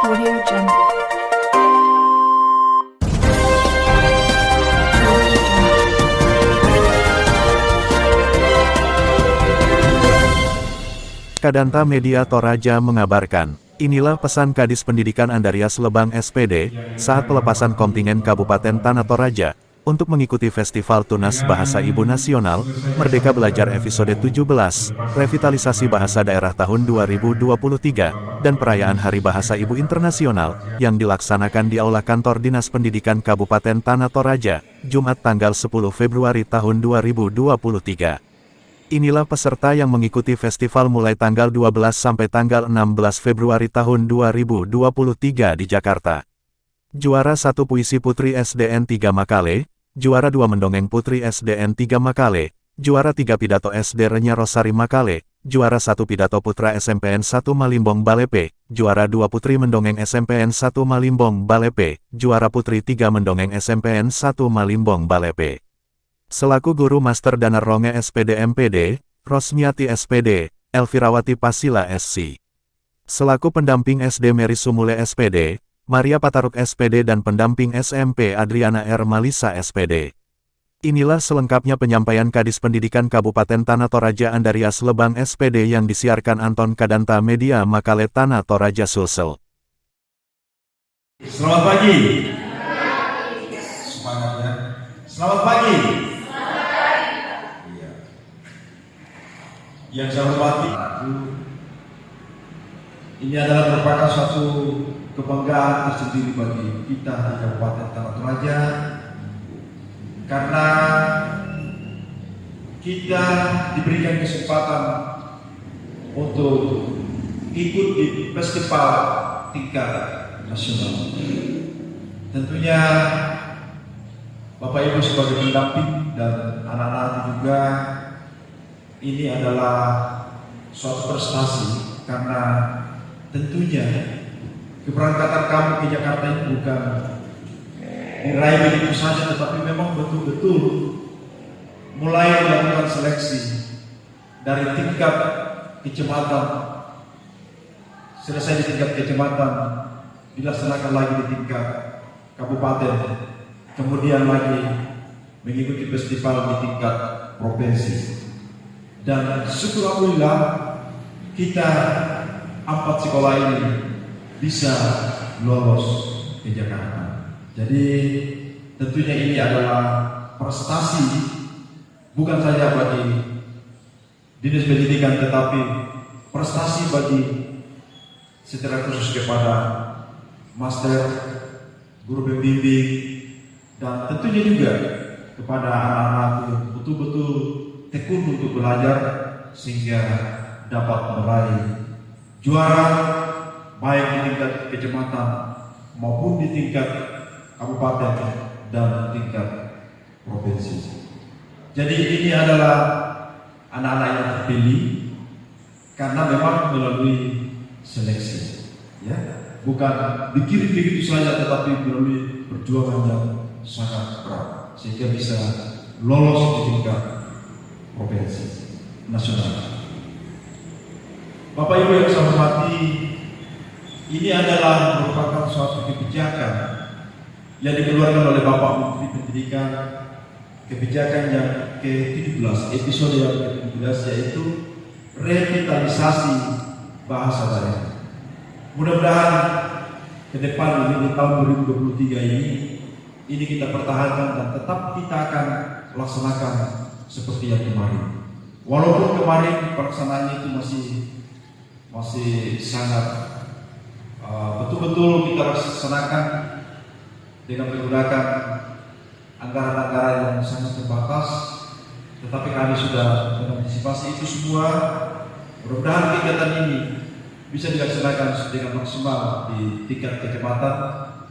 Audio Jungle. Kadanta Media Toraja mengabarkan, inilah pesan Kadis Pendidikan Andarias Lebang SPD, saat pelepasan kontingen Kabupaten Tanah Toraja, untuk mengikuti Festival Tunas Bahasa Ibu Nasional, Merdeka Belajar episode 17, Revitalisasi Bahasa Daerah tahun 2023, dan Perayaan Hari Bahasa Ibu Internasional, yang dilaksanakan di Aula Kantor Dinas Pendidikan Kabupaten Tanah Toraja, Jumat tanggal 10 Februari tahun 2023. Inilah peserta yang mengikuti festival mulai tanggal 12 sampai tanggal 16 Februari tahun 2023 di Jakarta. Juara 1 Puisi Putri SDN 3 Makale, juara 2 Mendongeng Putri SDN 3 Makale, juara 3 Pidato SD Renya Rosari Makale, juara 1 Pidato Putra SMPN 1 Malimbong Balepe, juara 2 Putri Mendongeng SMPN 1 Malimbong Balepe, juara Putri 3 Mendongeng SMPN 1 Malimbong Balepe. Selaku Guru Master Danar Ronge SPD MPD, Rosmiati SPD, Elvirawati Pasila SC. Selaku Pendamping SD Mary Sumule SPD, Maria Pataruk SPD dan Pendamping SMP Adriana R. Malisa SPD. Inilah selengkapnya penyampaian Kadis Pendidikan Kabupaten Tanah Toraja Andarias Lebang SPD yang disiarkan Anton Kadanta Media Makale Tanah Toraja Sulsel. Selamat pagi. Semangat ya. Selamat pagi. Yang saya hormati, ini adalah merupakan suatu kebanggaan tersendiri bagi kita di Kabupaten Tanah Toraja, karena kita diberikan kesempatan untuk ikut di festival tingkat nasional. Tentunya Bapak Ibu sebagai pendamping dan anak-anak juga, ini adalah suatu prestasi, karena tentunya keberangkatan kamu ke Jakarta itu bukan diraih begitu saja, tetapi memang betul-betul mulai melakukan seleksi dari tingkat kecamatan, selesai di tingkat kecamatan, dilaksanakan lagi di tingkat kabupaten, kemudian lagi mengikuti festival di tingkat provinsi. Dan syukur alhamdulillah kita 4 sekolah ini bisa lolos ke Jakarta. Jadi tentunya ini adalah prestasi bukan saja bagi Dinas Pendidikan, tetapi prestasi bagi secara khusus kepada master, guru pembimbing, dan tentunya juga kepada anak-anak yang betul-betul tekun untuk belajar sehingga dapat meraih juara baik di tingkat kecamatan maupun di tingkat kabupaten dan tingkat provinsi. Jadi ini adalah anak-anak yang terpilih karena memang melalui seleksi, ya, bukan dikirim begitu saja, tetapi melalui perjuangan yang sangat berat sehingga bisa lolos di tingkat provinsi nasional. Bapak Ibu yang saya hormati, ini adalah merupakan suatu kebijakan yang dikeluarkan oleh Bapak Menteri Pendidikan, kebijakan yang ke-17, episode yang ke-17, yaitu revitalisasi bahasa daerah. Mudah-mudahan ke depan di tahun 2023 ini kita pertahankan dan tetap kita akan laksanakan seperti yang kemarin. Walaupun kemarin pelaksanaannya itu masih sangat betul-betul kita laksanakan dengan menggunakan anggaran-anggaran yang sangat terbatas, tetapi kami sudah mengantisipasi itu semua. Mudah-mudahan kegiatan ini bisa dilaksanakan dengan maksimal di tingkat kecamatan,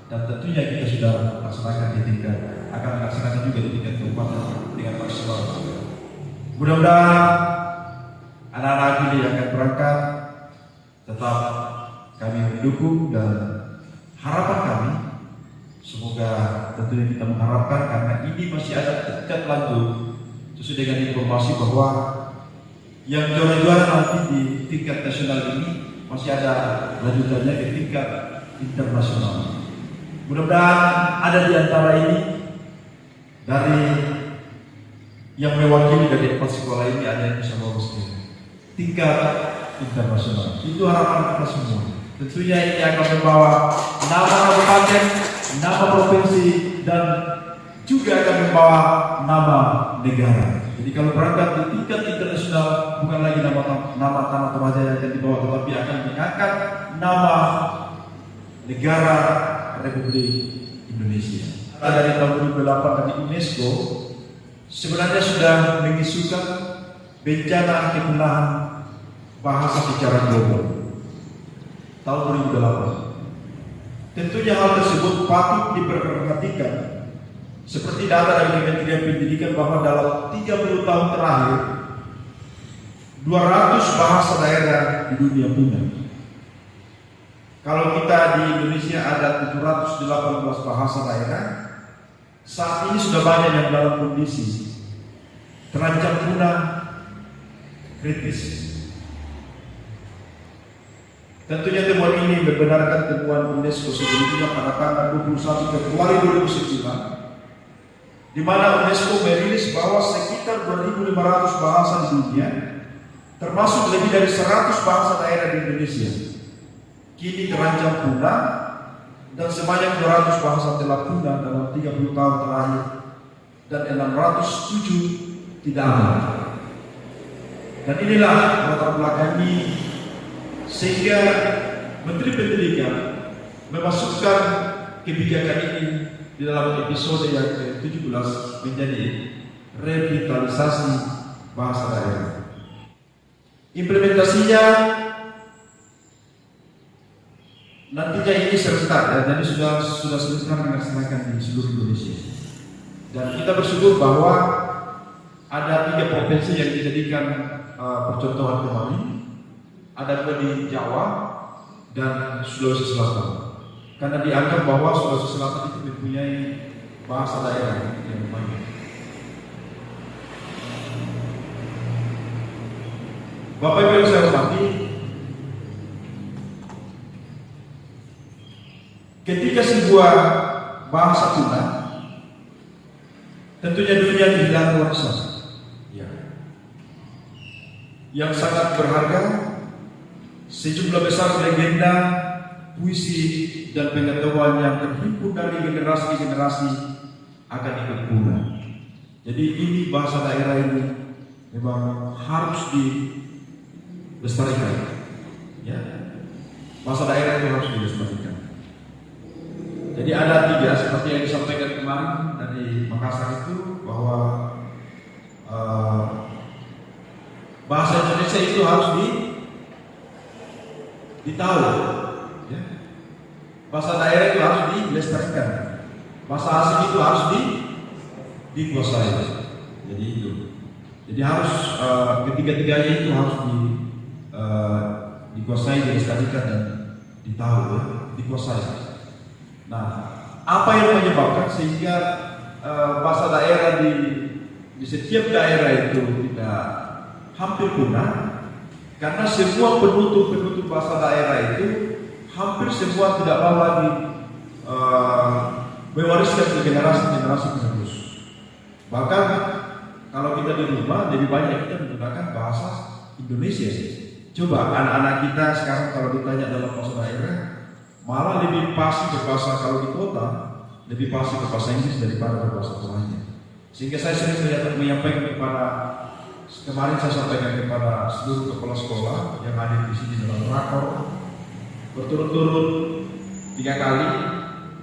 dan tentunya kita sudah laksanakan akan dilaksanakan juga di tingkat kabupaten dengan maksimal. Mudah-mudahan anak-anak ini yang akan berangkat tetap kami mendukung, dan harapan kami semoga tentunya kita mengharapkan, karena ini masih ada tingkat lanjut sesuai dengan informasi bahwa yang juara-juara nanti di tingkat nasional ini masih ada lanjutannya ke tingkat internasional. Mudah-mudahan ada di antara ini dari yang mewakili dari 4 sekolah ini ada yang bisa lolos ke tingkat internasional. Itu harapan kita semua. Tentunya ini akan membawa nama kabupaten, nama provinsi, dan juga akan membawa nama negara. Jadi kalau berangkat di tingkat internasional, bukan lagi nama Tanah Toraja yang akan dibawa, tetapi akan mengangkat nama negara Republik Indonesia. Dari tahun 2008 dari UNESCO sebenarnya sudah mengisukan bencana kepunahan bahasa secara global tahun 2008. Tentunya hal tersebut patut diperhatikan seperti data dari Kementerian Pendidikan bahwa dalam 30 tahun terakhir 200 bahasa daerah di dunia punah. Kalau kita di Indonesia ada 718 bahasa daerah, saat ini sudah banyak yang dalam kondisi terancam punah kritis. Tentunya temuan ini membenarkan temuan UNESCO sebelumnya pada tanggal 21 Februari 2009, di mana UNESCO merilis bahwa sekitar 2.500 bahasa di dunia, termasuk lebih dari 100 bahasa daerah di Indonesia, kini terancam punah, dan sebanyak 200 bahasa telah punah dalam 30 tahun terakhir, dan 607 tidak ada. Dan inilah latar belakang ini sehingga Menteri Pendidikan memasukkan kebijakan ini di dalam episode yang ke-17 menjadi revitalisasi bahasa daerah. Implementasinya nantinya ini serentak ya, jadi sudah selesai dilaksanakan di seluruh Indonesia. Dan kita bersyukur bahwa ada 3 provinsi yang dijadikan percontohan kemarin. Ada 2 di Jawa dan Sulawesi Selatan. Karena dianggap bahwa Sulawesi Selatan itu mempunyai bahasa daerah yang banyak. Bapak Ibu yang saya hormati, ketika sebuah bahasa punah, tentunya dunia kehilangan warsa yang sangat berharga. Sejumlah besar legenda, puisi, dan pengetahuan yang terhimpun dari generasi ke generasi akan ikut punah. Jadi ini bahasa daerah ini memang harus dilestarikan. Ya, bahasa daerah itu harus dilestarikan. Jadi ada 3 seperti yang disampaikan kemarin dari Makassar itu bahwa bahasa Indonesia itu harus ditahu, ya. Bahasa daerah itu harus dilestarikan. Bahasa asing itu harus dikuasai. Jadi itu. Jadi harus ketiga-tiganya itu harus dikuasai, dilestarikan dan ditahu, ya, dikuasai. Nah, apa yang menyebabkan sehingga bahasa daerah di setiap daerah itu tidak hampir punah? Karena semua penutur bahasa daerah itu hampir semua tidak mau lagi mewariskan ke generasi penerus. Bahkan kalau kita di rumah lebih banyak kita menggunakan bahasa Indonesia. Coba anak-anak kita sekarang kalau ditanya dalam bahasa daerah, malah lebih pasti berbahasa, kalau di kota lebih pasti berbahasa Inggris daripada berbahasa Toraja. Sehingga saya sering menyampaikan kemarin saya sampaikan kepada seluruh kepala sekolah yang hadir di sini dalam rakor berturut-turut 3 kali,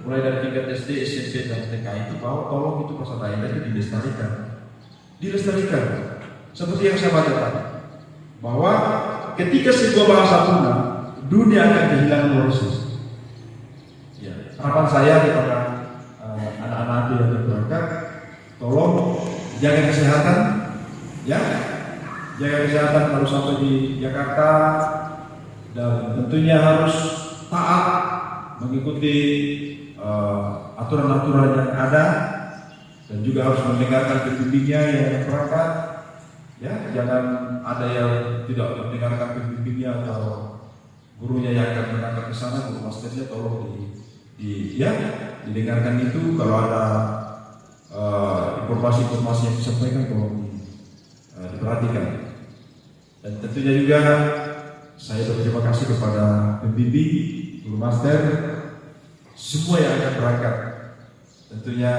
mulai dari tingkat SD, SMP, dan TK itu, bahwa tolong itu bahasa daerah itu dilestarikan. Seperti yang saya baca tadi, bahwa ketika sebuah bahasa punah, dunia akan kehilangan warsa. Ya, harapan saya kepada anak-anak yang berangkat, tolong jaga kesehatan. Ya, jaga kesehatan harus sampai di Jakarta, dan tentunya harus taat mengikuti aturan-aturan yang ada, dan juga harus mendengarkan pembimbingnya yang berangkat. Ya, jangan ada yang tidak mendengarkan pembimbingnya atau gurunya yang akan mendengarkan akan ke sana, Guru Masternya tolong didengarkan itu. Kalau ada informasi-informasi yang disampaikan tolong diperhatikan. Dan tentunya juga saya berterima kasih kepada pembimbing, Guru Master, semua yang akan berangkat. Tentunya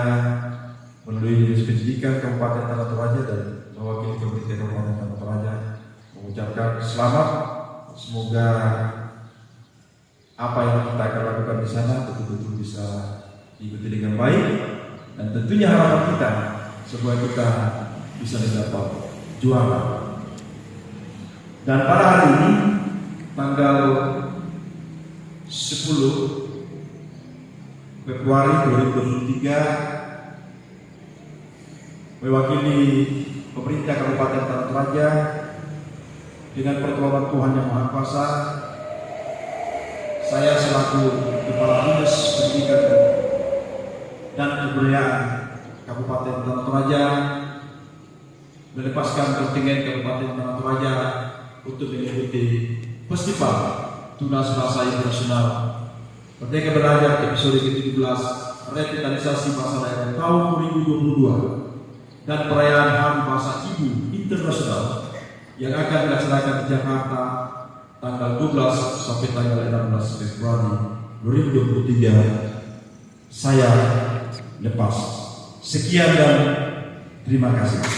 melalui Dinas Pendidikan Kabupaten Tanah Toraja dan mewakili Pemerintah Kabupaten Tanah Toraja mengucapkan selamat. Semoga apa yang kita akan lakukan di sana betul-betul bisa diikuti dengan baik, dan tentunya harapan kita supaya kita bisa mendapat juara. Dan pada hari ini tanggal 10 Februari 2023 mewakili pemerintah Kabupaten Tanah Toraja dengan pertolongan Tuhan Yang Maha Kuasa, saya selaku Kepala Dinas Pendidikan dan Kebudayaan Kabupaten Tanah Toraja melepaskan kontingen Kabupaten Tanah Toraja untuk mengikuti Festival Tunas Bahasa Internasional Merdeka Belajar episode ke-17 Revitalisasi Bahasa Daerah tahun 2022 dan perayaan Hari Bahasa Ibu Internasional yang akan dilaksanakan di Jakarta tanggal 12 sampai tanggal 16 Februari 2023. Saya lepas. Sekian dan terima kasih.